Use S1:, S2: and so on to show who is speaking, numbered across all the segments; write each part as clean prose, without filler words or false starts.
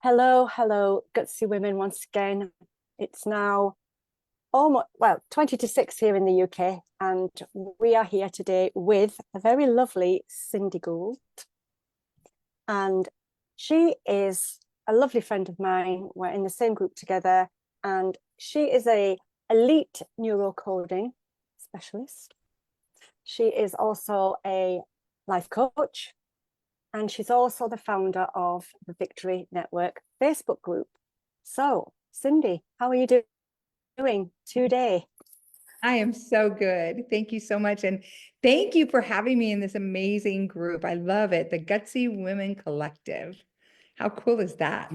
S1: Hello, hello, Gutsy Women once again. It's now almost, 20 to 6 here in the UK, and we are here today with a very lovely Cindy Gould. And she is a lovely friend of mine. We're in the same group together, and she is a elite neurocoding specialist. She is also a life coach, and she's also the founder of the Victory Network Facebook group. So, Cindy, how are you doing today?
S2: I am so good. Thank you so much. And thank you for having me in this amazing group. I love it. The Gutsy Women Collective. How cool is that?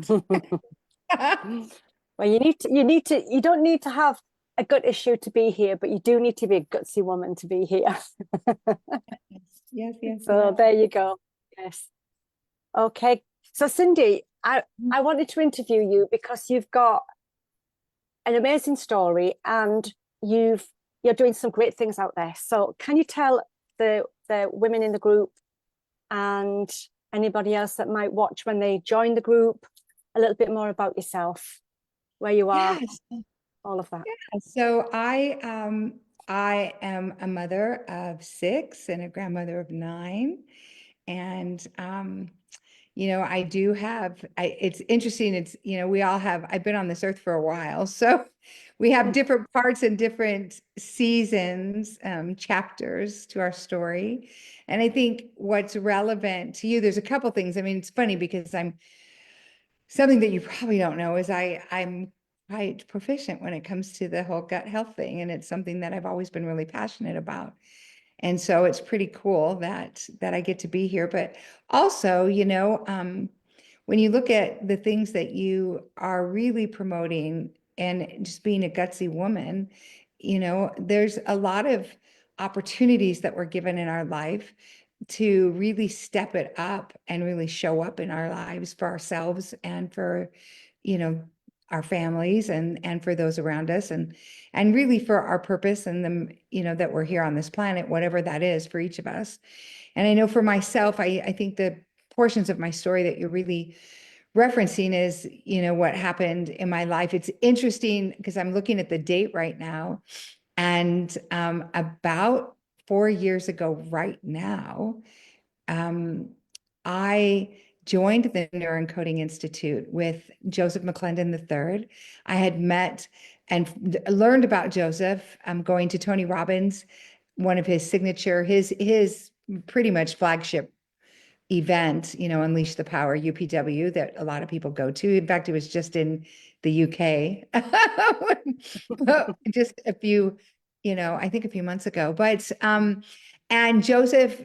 S1: Well, you don't need to have a gut issue to be here, but you do need to be a gutsy woman to be here.
S2: Yes, yes,
S1: So
S2: yes.
S1: there you go. Yes. Okay. So Cindy, I wanted to interview you because you've got an amazing story and you're doing some great things out there. So can you tell the women in the group and anybody else that might watch when they join the group a little bit more about yourself, where you are,
S2: Yes.
S1: all of that?
S2: So I am a mother of 6 and a grandmother of 9. And I do have, it's interesting. We all have, I've been on this earth for a while. So we have different parts and different seasons, chapters to our story. And I think what's relevant to you, there's a couple things. I mean, it's funny because something that you probably don't know is I'm quite proficient when it comes to the whole gut health thing. And it's something that I've always been really passionate about. And so it's pretty cool that I get to be here. But also, when you look at the things that you are really promoting and just being a gutsy woman, there's a lot of opportunities that we're given in our life to really step it up and really show up in our lives for ourselves and for, you know, our families and for those around us and really for our purpose and that we're here on this planet, whatever that is for each of us. And I know for myself, I think the portions of my story that you're really referencing is, what happened in my life. It's interesting because I'm looking at the date right now, and about 4 years ago right now, I joined the Neuroencoding Institute with Joseph McClendon III. I had met and learned about Joseph. Going to Tony Robbins, one of his signature, his pretty much flagship event, Unleash the Power, UPW, that a lot of people go to. In fact, it was just in the UK, just I think a few months ago. But and Joseph,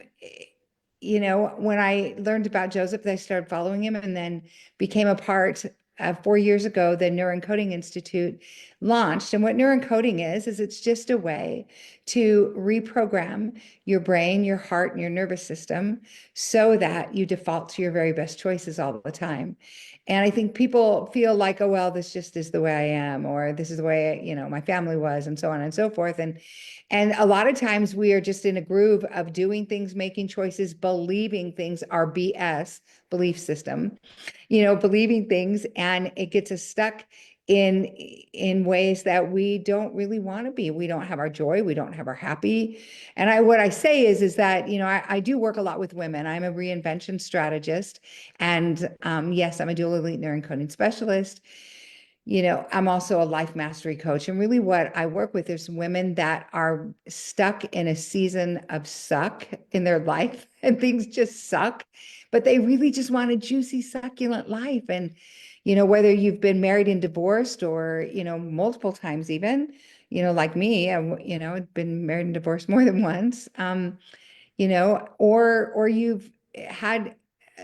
S2: when I learned about Joseph, I started following him and then became a part of 4 years ago, the Neuroencoding Institute launched. And what neuroencoding is it's just a way to reprogram your brain, your heart, and your nervous system so that you default to your very best choices all the time. And I think people feel like, oh, well, this just is the way I am, or this is the way, my family was, and so on and so forth. And a lot of times we are just in a groove of doing things, making choices, believing things, our BS belief system, believing things, and it gets us stuck in ways that we don't really want to be. We don't have our joy, we don't have our happy. And what I say is that, I do work a lot with women. I'm a reinvention strategist. And yes, I'm a dual elite neuroencoding specialist. I'm also a life mastery coach. And really what I work with is women that are stuck in a season of suck in their life and things just suck, but they really just want a juicy, succulent life. And, whether you've been married and divorced or, multiple times even, like me, I've been married and divorced more than once, or you've had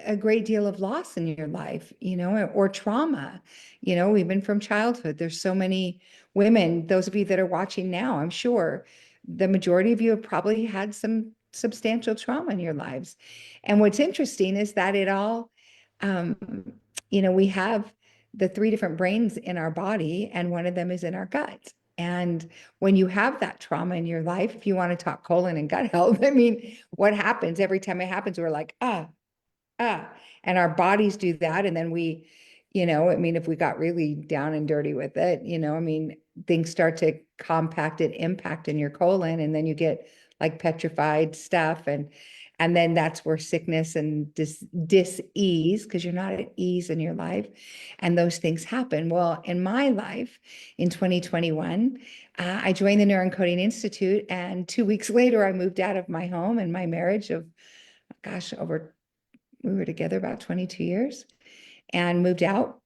S2: a great deal of loss in your life, or trauma, even from childhood. There's so many women, those of you that are watching now, I'm sure the majority of you have probably had some substantial trauma in your lives. And what's interesting is that it all, um, we have the 3 different brains in our body, and one of them is in our gut. And when you have that trauma in your life, if you want to talk colon and gut health, I mean, what happens every time it happens? We're like, and our bodies do that. And then we, I mean, if we got really down and dirty with it, I mean, things start to compact and impact in your colon, and then you get like petrified stuff. And then that's where sickness and dis-ease, because you're not at ease in your life, and those things happen. Well, in my life in 2021, I joined the Neuroencoding Institute, and 2 weeks later, I moved out of my home and my marriage of, gosh, we were together about 22 years, and moved out.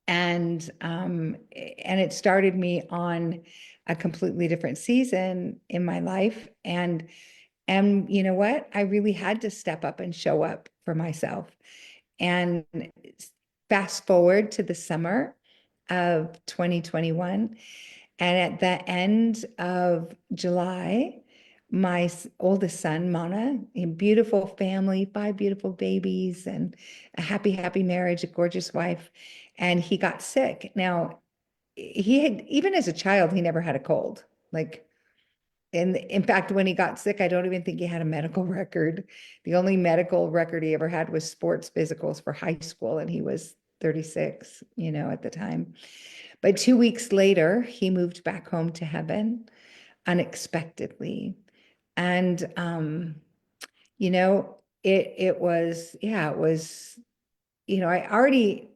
S2: And it started me on a completely different season in my life. And you know what? I really had to step up and show up for myself. And fast forward to the summer of 2021. And at the end of July, my oldest son, Mana, a beautiful family, 5 beautiful babies, and a happy, happy marriage, a gorgeous wife. And he got sick. Now, he had, even as a child, he never had a cold. Like, in fact, when he got sick, I don't even think he had a medical record. The only medical record he ever had was sports physicals for high school, and he was 36, at the time. But 2 weeks later, he moved back home to heaven unexpectedly. And it was, yeah, it was, I already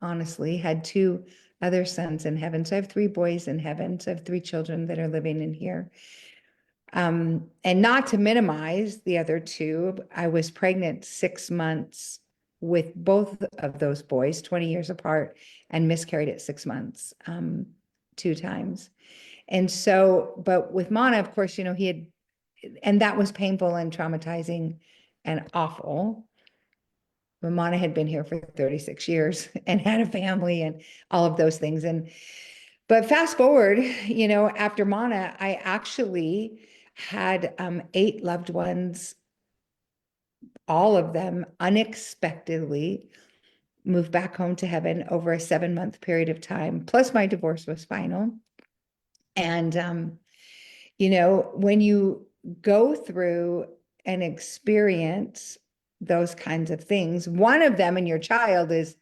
S2: honestly had 2 other sons in heaven. So I have 3 boys in heaven. So I have 3 children that are living in here. And not to minimize the other 2, I was pregnant 6 months with both of those boys, 20 years apart, and miscarried at 6 months, 2 times. And so, but with Mana, of course, he had, and that was painful and traumatizing and awful. But Mana had been here for 36 years and had a family and all of those things. But fast forward, after Mana, I actually had 8 loved ones, all of them unexpectedly moved back home to heaven over a 7-month period of time. Plus my divorce was final. And, when you go through and experience those kinds of things, one of them in your child is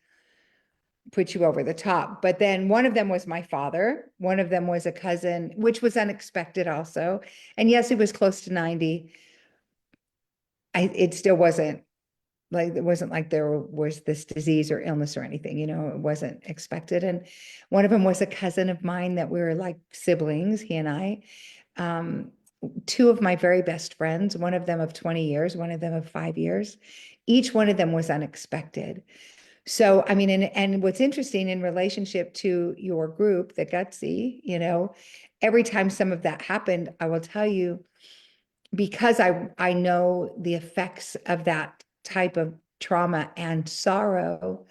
S2: put you over the top. But then one of them was my father. One of them was a cousin, which was unexpected also. And yes, it was close to 90. It still wasn't like, it wasn't like there was this disease or illness or anything, it wasn't expected. And one of them was a cousin of mine that we were like siblings, he and I. 2 of my very best friends, one of them of 20 years, one of them of 5 years. Each one of them was unexpected. So, I mean, and what's interesting in relationship to your group, the Gutsy, every time some of that happened, I will tell you, because I know the effects of that type of trauma and sorrow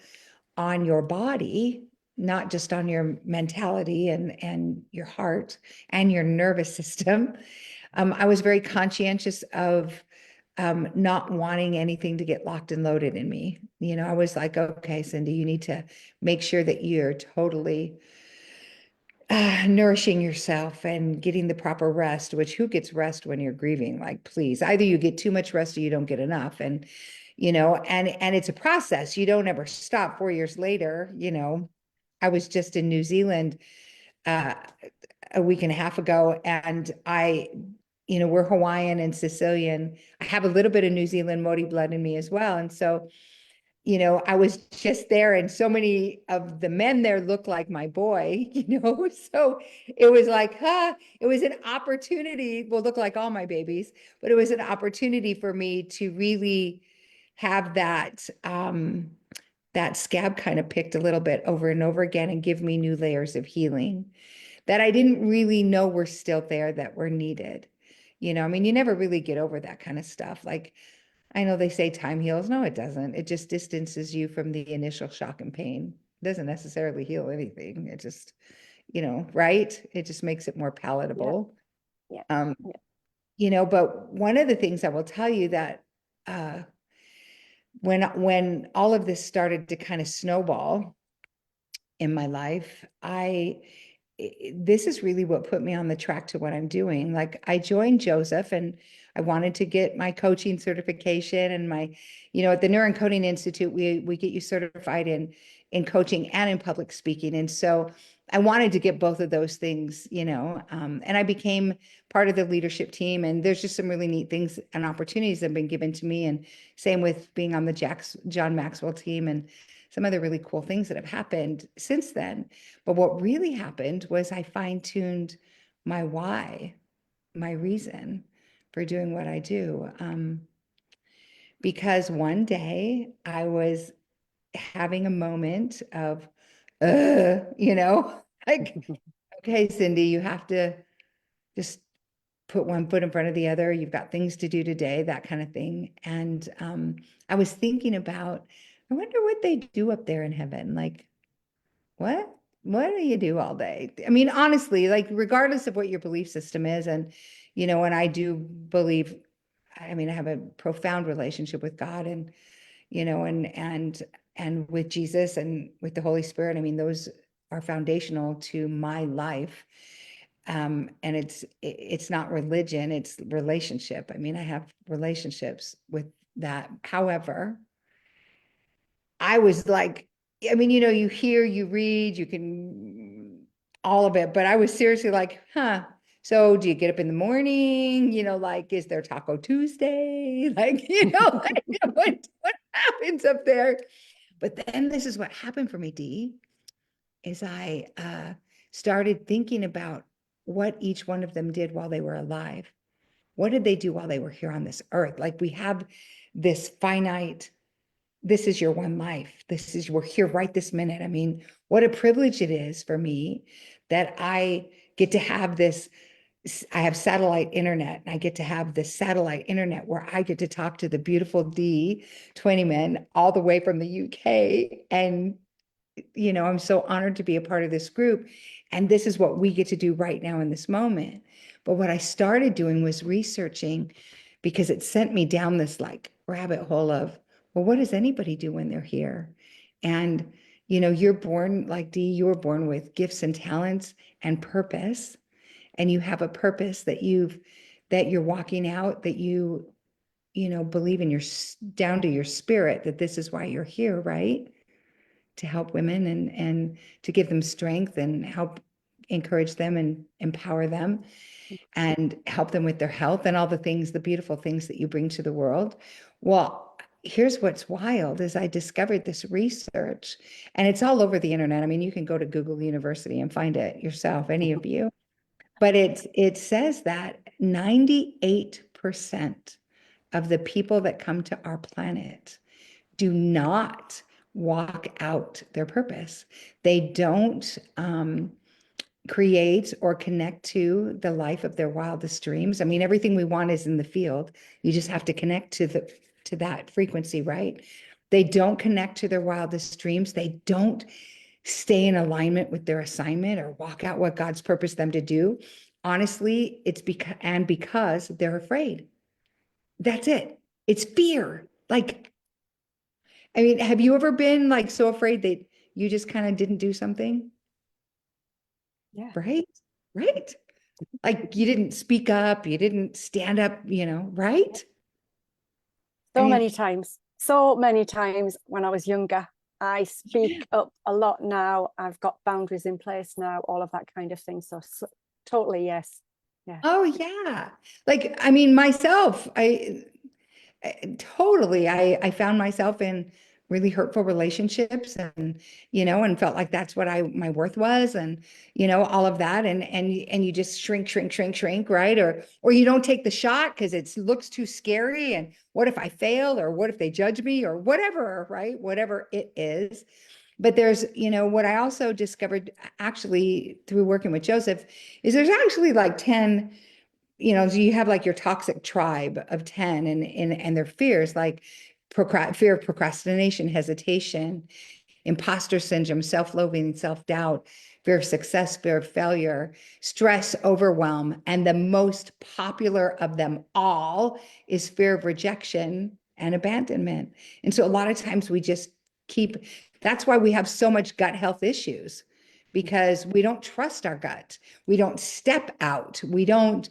S2: on your body, not just on your mentality and your heart and your nervous system. I was very conscientious of not wanting anything to get locked and loaded in me. I was like, okay, Cindy, you need to make sure that you're totally nourishing yourself and getting the proper rest, which who gets rest when you're grieving? Like, please, either you get too much rest or you don't get enough. And, and it's a process. You don't ever stop. 4 years later, I was just in New Zealand a week and a half ago, and we're Hawaiian and Sicilian. I have a little bit of New Zealand Māori blood in me as well. And so, I was just there, and so many of the men there looked like my boy, so it was like, it was an opportunity, well, look like all my babies, but it was an opportunity for me to really have that, that scab kind of picked a little bit over and over again and give me new layers of healing that I didn't really know were still there, that were needed. I mean, you never really get over that kind of stuff. Like, I know they say time heals. No, it doesn't. It just distances you from the initial shock and pain. It doesn't necessarily heal anything. It just, right? It just makes it more palatable.
S1: Yeah.
S2: Um,
S1: Yeah.
S2: But one of the things I will tell you that when all of this started to kind of snowball in my life, this is really what put me on the track to what I'm doing. Like, I joined Joseph, and I wanted to get my coaching certification and my, at the Neuroencoding Institute, we get you certified in coaching and in public speaking. And so I wanted to get both of those things, and I became part of the leadership team. And there's just some really neat things and opportunities that have been given to me. And same with being on the John Maxwell team and some other really cool things that have happened since then. But what really happened was I fine-tuned my why, my reason for doing what I do. Because one day I was having a moment of, like, okay, Cindy, you have to just put one foot in front of the other. You've got things to do today, that kind of thing. And I was thinking about, I wonder what they do up there in heaven. Like, what? What do you do all day? I mean, honestly, like, regardless of what your belief system is, and I do believe, I mean, I have a profound relationship with God and, and with Jesus and with the Holy Spirit. I mean, those are foundational to my life. And it's not religion, it's relationship. I mean, I have relationships with that. However, I was like, I mean, you hear, you read, you can all of it, but I was seriously like, so do you get up in the morning? Like, is there Taco Tuesday? Like, like, what happens up there? But then this is what happened for me, Dee, is I started thinking about what each one of them did while they were alive. What did they do while they were here on this earth? Like, we have this finite, this is your one life. We're here right this minute. I mean, what a privilege it is for me that I get to have this. I have satellite internet, and I get to have this satellite internet where I get to talk to the beautiful D 20 men all the way from the UK. And, I'm so honored to be a part of this group. And this is what we get to do right now in this moment. But what I started doing was researching, because it sent me down this like rabbit hole of, well, what does anybody do when they're here? And, you're born like Dee, you were born with gifts and talents and purpose. And you have a purpose that you're walking out, that believe in down to your spirit, that this is why you're here, right? To help women and to give them strength and help encourage them and empower them and help them with their health and all the things, the beautiful things that you bring to the world. Well, here's what's wild is I discovered this research, and it's all over the internet. I mean, you can go to Google University and find it yourself, any of you. But it says that 98% of the people that come to our planet do not walk out their purpose. They don't create or connect to the life of their wildest dreams. I mean, everything we want is in the field. You just have to connect to that frequency, right? They don't connect to their wildest dreams. They don't stay in alignment with their assignment or walk out what God's purposed them to do. Honestly, it's because they're afraid. That's it. It's fear. Like, I mean, have you ever been like so afraid that you just kind of didn't do something?
S1: Yeah.
S2: Right? Right. Like, you didn't speak up, you didn't stand up, right?
S1: So many times. So many times when I was younger. I speak up a lot now. I've got boundaries in place now, all of that kind of thing. So totally, yes. Yeah.
S2: Oh yeah. Like, I mean, myself, totally. I found myself in really hurtful relationships and, and felt like that's what my worth was and, all of that. And you just shrink, right? Or you don't take the shot because it looks too scary. And what if I fail, or what if they judge me, or whatever, right? Whatever it is. But there's, what I also discovered actually through working with Joseph is there's actually like 10, so you have like your toxic tribe of 10 and their fears, like fear of procrastination, hesitation, imposter syndrome, self-loathing, self-doubt, fear of success, fear of failure, stress, overwhelm. And the most popular of them all is fear of rejection and abandonment. And so a lot of times we just that's why we have so much gut health issues, because we don't trust our gut. We don't step out. We don't,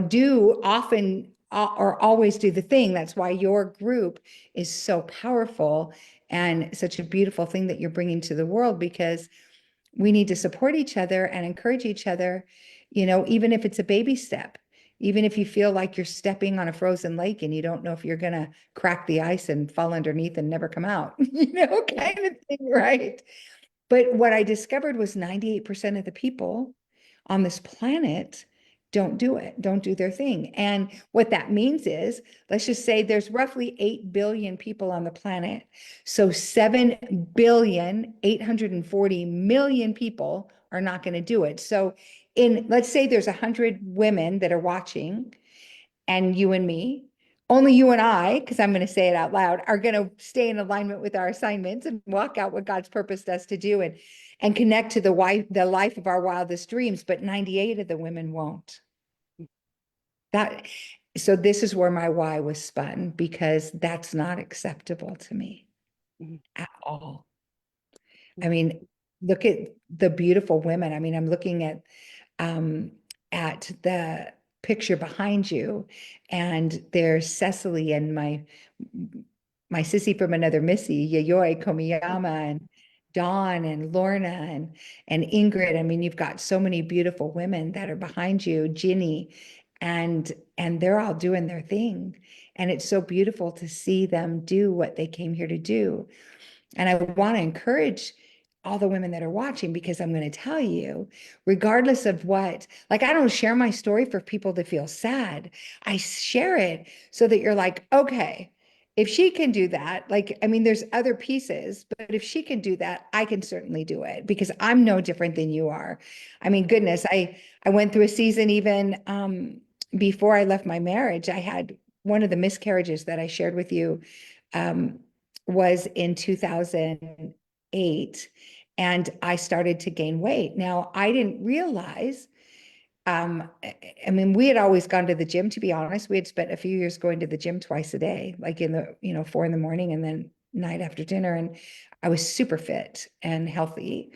S2: do often or always do the thing. That's why your group is so powerful and such a beautiful thing that you're bringing to the world, because we need to support each other and encourage each other, even if it's a baby step, even if you feel like you're stepping on a frozen lake and you don't know if you're going to crack the ice and fall underneath and never come out, kind of thing, right? But what I discovered was 98% of the people on this planet don't do it, don't do their thing. And what that means is, let's just say there's roughly 8 billion people on the planet. So 7,840,000,000 people are not going to do it. So let's say there's 100 women that are watching, and you and me, only you and I, because I'm going to say it out loud, are going to stay in alignment with our assignments and walk out what God's purposed us to do, and connect to the life of our wildest dreams. But 98 of the women won't. So this is where my why was spun, because that's not acceptable to me at all. I mean, look at the beautiful women. I mean, I'm looking at the picture behind you, and there's Cecily and my sissy from another Missy, Yayoi Komiyama, and Dawn and Lorna and Ingrid. I mean, you've got so many beautiful women that are behind you, Ginny, and they're all doing their thing. And it's so beautiful to see them do what they came here to do. And I want to encourage all the women that are watching, because I'm going to tell you, regardless of what, like, I don't share my story for people to feel sad. I share it so that you're like, okay, if she can do that, like, I mean, there's other pieces, but if she can do that, I can certainly do it, because I'm no different than you are. I mean, goodness, I went through a season, even before I left my marriage. I had one of the miscarriages that I shared with you, was in 2008, and I started to gain weight. Now, I didn't realize, I mean, we had always gone to the gym, to be honest. We had spent a few years going to the gym twice a day, like in the, 4 a.m. and then night after dinner. And I was super fit and healthy.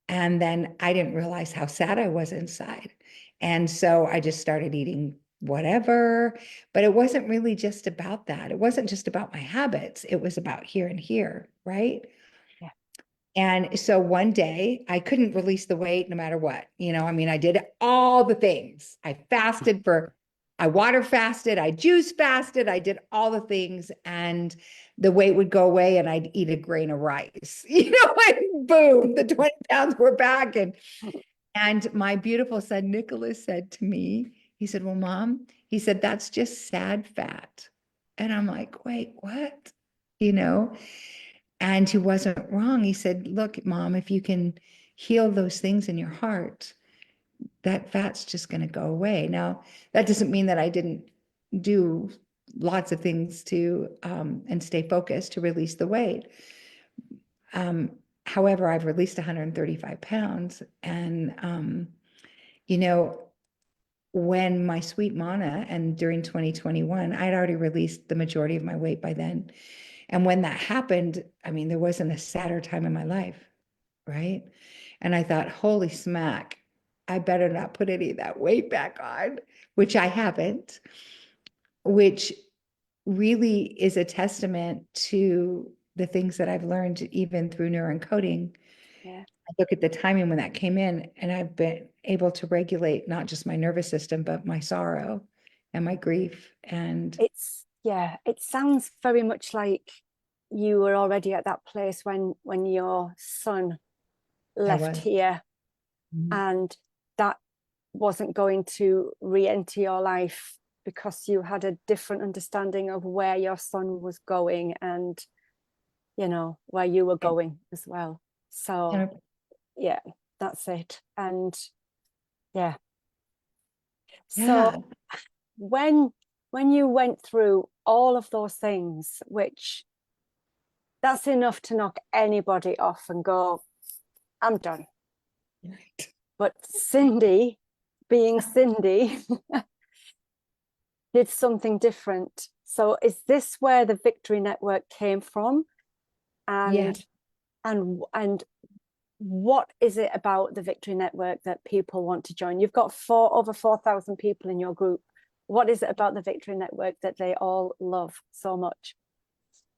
S2: And then I didn't realize how sad I was inside. And so I just started eating whatever, but it wasn't really just about that. It wasn't just about my habits. It was about here and here, right?
S1: Yeah.
S2: And so one day I couldn't release the weight no matter what. I mean, I did all the things. I water fasted, I juice fasted, I did all the things, and the weight would go away and I'd eat a grain of rice, and boom, the 20 pounds were back. And my beautiful son, Nicholas, said to me, he said, well, Mom, he said, that's just sad fat. And I'm like, wait, what? And he wasn't wrong. He said, look, Mom, if you can heal those things in your heart, that fat's just going to go away. Now, that doesn't mean that I didn't do lots of things to and stay focused to release the weight. However, I've released 135 pounds. And, when my sweet Mana, and during 2021, I'd already released the majority of my weight by then. And when that happened, I mean, there wasn't a sadder time in my life, right? And I thought, holy smack, I better not put any of that weight back on, which I haven't, which really is a testament to the things that I've learned, even through neuroencoding.
S1: Yeah.
S2: I look at the timing when that came in, and I've been able to regulate not just my nervous system, but my sorrow and my grief. And
S1: it sounds very much like you were already at that place when your son left here, and that wasn't going to re-enter your life, because you had a different understanding of where your son was going, and where you were going as well. So yeah, that's it. And yeah, so when you went through all of those things, which that's enough to knock anybody off and go, I'm done.
S2: Right.
S1: But Cindy, being Cindy, did something different. So is this where the Victory Network came from? And what is it about the Victory Network that people want to join? You've got over 4,000 people in your group. What is it about the Victory Network that they all love so much?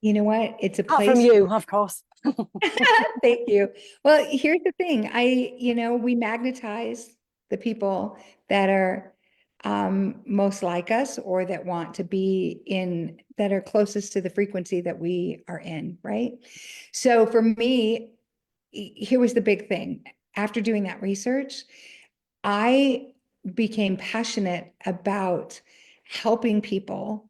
S2: you know what? It's a
S1: Apart from
S2: place.
S1: you, of course.
S2: Thank you. Well, here's the thing. We magnetize the people that are most like us or that want to be in, that are closest to the frequency that we are in, right? So for me, here was the big thing. After doing that research, I became passionate about helping people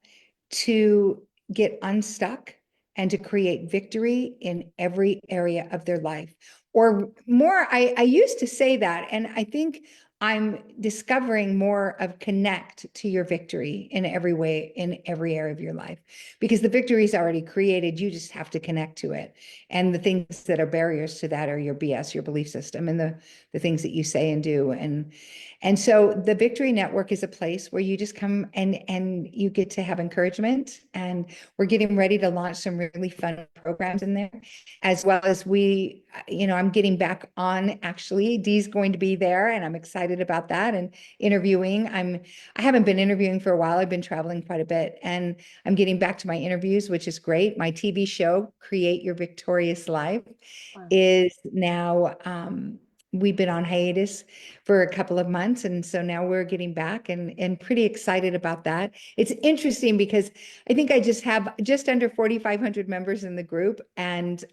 S2: to get unstuck and to create victory in every area of their life. Or more, I used to say that, and I think I'm discovering more of connect to your victory in every way, in every area of your life, because the victory is already created. You just have to connect to it. And the things that are barriers to that are your BS, your belief system, and the things that you say and do. And so the Victory Network is a place where you just come and you get to have encouragement. And we're getting ready to launch some really fun programs in there, as well as I'm getting back on, actually. Dee's going to be there, and I'm excited about that. And interviewing, I haven't been interviewing for a while. I've been traveling quite a bit, and I'm getting back to my interviews, which is great. My TV show, Create Your Victorious Life,
S1: Wow.
S2: is now, we've been on hiatus for a couple of months. And so now we're getting back and pretty excited about that. It's interesting because I think I just have just under 4,500 members in the group. And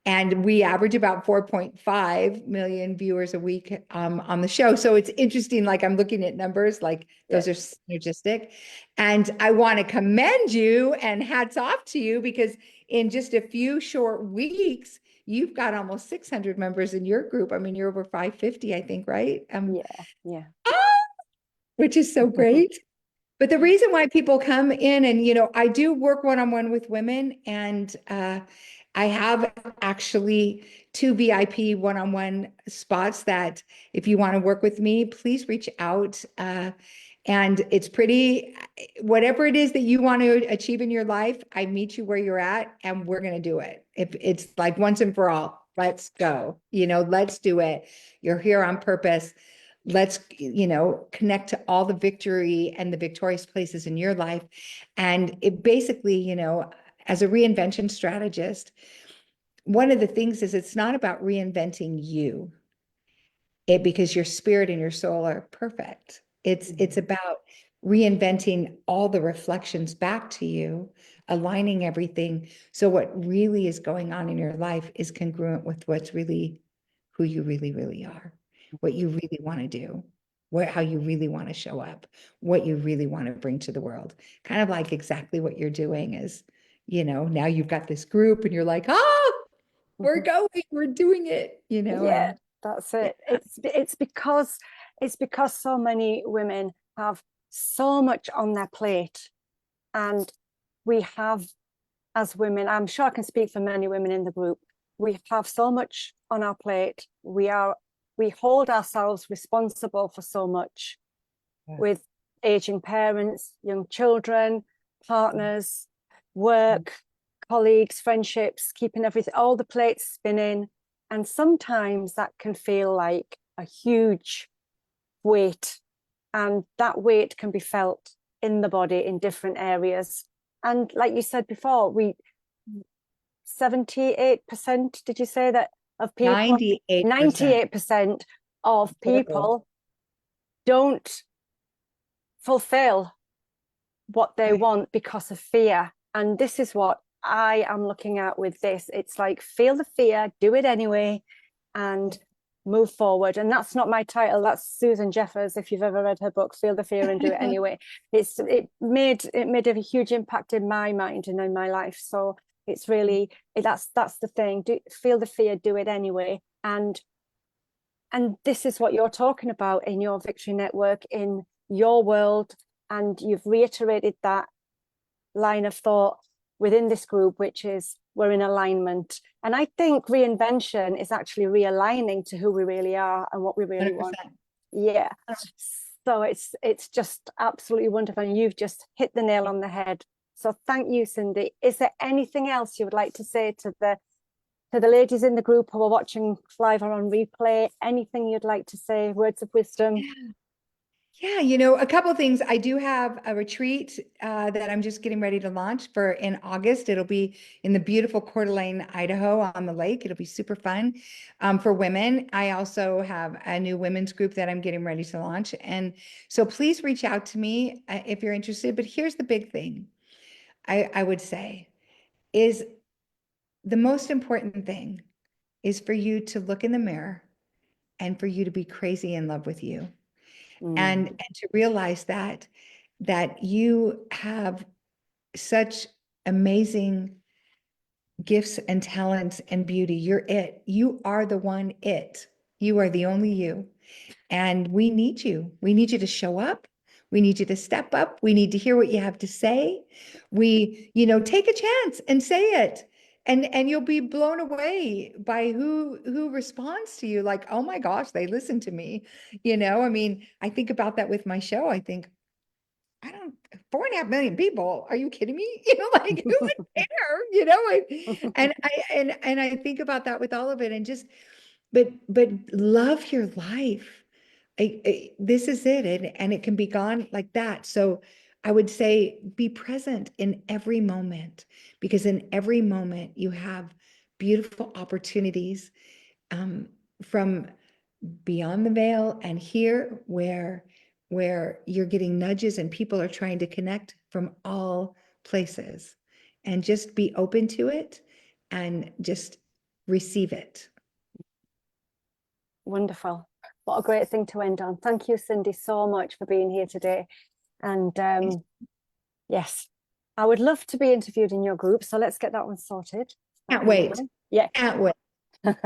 S2: we average about 4.5 million viewers a week on the show. So it's interesting, like I'm looking at numbers, like those are synergistic. And I want to commend you and hats off to you, because in just a few short weeks, you've got almost 600 members in your group. I mean, you're over 550, I think, right?
S1: Yeah.
S2: Which is so great. But the reason why people come in, and I do work one-on-one with women, and I have actually 2 VIP one-on-one spots that if you want to work with me, please reach out. And it's pretty, whatever it is that you want to achieve in your life, I meet you where you're at, and we're going to do it. If it's like once and for all, let's go, let's do it. You're here on purpose. Let's, connect to all the victory and the victorious places in your life. And it basically, as a reinvention strategist, one of the things is it's not about reinventing you, because your spirit and your soul are perfect. It's about reinventing all the reflections back to you, aligning everything. So what really is going on in your life is congruent with what's really who you really, really are, what you really want to do, how you really want to show up, what you really want to bring to the world. Kind of like exactly what you're doing is, now you've got this group and you're like, we're going, we're doing it,
S1: Yeah,
S2: and
S1: that's
S2: yeah.
S1: it. It's because so many women have so much on their plate, and we have, as women, I'm sure I can speak for many women in the group, we have so much on our plate. We hold ourselves responsible for so much, with aging parents, young children, partners, work, colleagues, friendships, keeping everything, all the plates spinning. And sometimes that can feel like a huge weight. And that weight can be felt in the body in different areas. And like you said before, 78%, did you say that, of people?
S2: 98%.
S1: 98% of people don't fulfill what they want because of fear. And this is what I am looking at with this. It's like, feel the fear, do it anyway, and move forward. And that's not my title, that's Susan Jeffers. If you've ever read her book, Feel the Fear and Do It Anyway, it made a huge impact in my mind and in my life. So it's really, that's the thing. Feel the fear, do it anyway. And this is what you're talking about in your Victory Network, in your world. And you've reiterated that line of thought within this group, which is we're in alignment. And I think reinvention is actually realigning to who we really are and what we really
S2: 100%.
S1: want. Yeah. So it's just absolutely wonderful. And you've just hit the nail on the head. So thank you, Cindy. Is there anything else you would like to say to the ladies in the group who are watching live or on replay? Anything you'd like to say? Words of wisdom?
S2: Yeah, a couple of things. I do have a retreat that I'm just getting ready to launch for in August. It'll be in the beautiful Coeur d'Alene, Idaho on the lake. It'll be super fun for women. I also have a new women's group that I'm getting ready to launch. And so please reach out to me if you're interested. But here's the big thing I would say is the most important thing is for you to look in the mirror and for you to be crazy in love with you. And
S1: Mm.
S2: to realize that you have such amazing gifts and talents and beauty. You're it. You are the one it. You are the only you. And we need you. We need you to show up. We need you to step up. We need to hear what you have to say. Take a chance and say it. And you'll be blown away by who responds to you. Like, oh my gosh, they listen to me. I mean, I think about that with my show. I think, I don't, 4.5 million people. Are you kidding me? Like who would care? And I think about that with all of it and just, but love your life. This is it. And it can be gone like that. So I would say be present in every moment, because in every moment you have beautiful opportunities from beyond the veil and here where you're getting nudges and people are trying to connect from all places, and just be open to it and just receive it.
S1: Wonderful. What a great thing to end on. Thank you, Cindy, so much for being here today. And yes, I would love to be interviewed in your group. So let's get that one sorted.
S2: Can't wait.
S1: Yeah.
S2: Can't wait. It's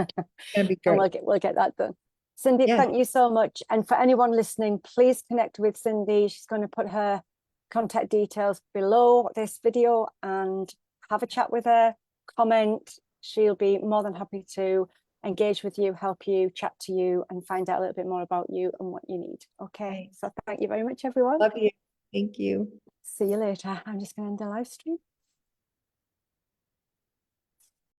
S2: gonna be
S1: And
S2: great.
S1: we'll get that done. Cindy,
S2: Yes.
S1: thank you so much. And for anyone listening, please connect with Cindy. She's going to put her contact details below this video and have a chat with her, comment. She'll be more than happy to engage with you, help you, chat to you, and find out a little bit more about you and what you need. Okay, so thank you very much, everyone.
S2: Love you. Thank you.
S1: See you later. I'm just going to end the live stream.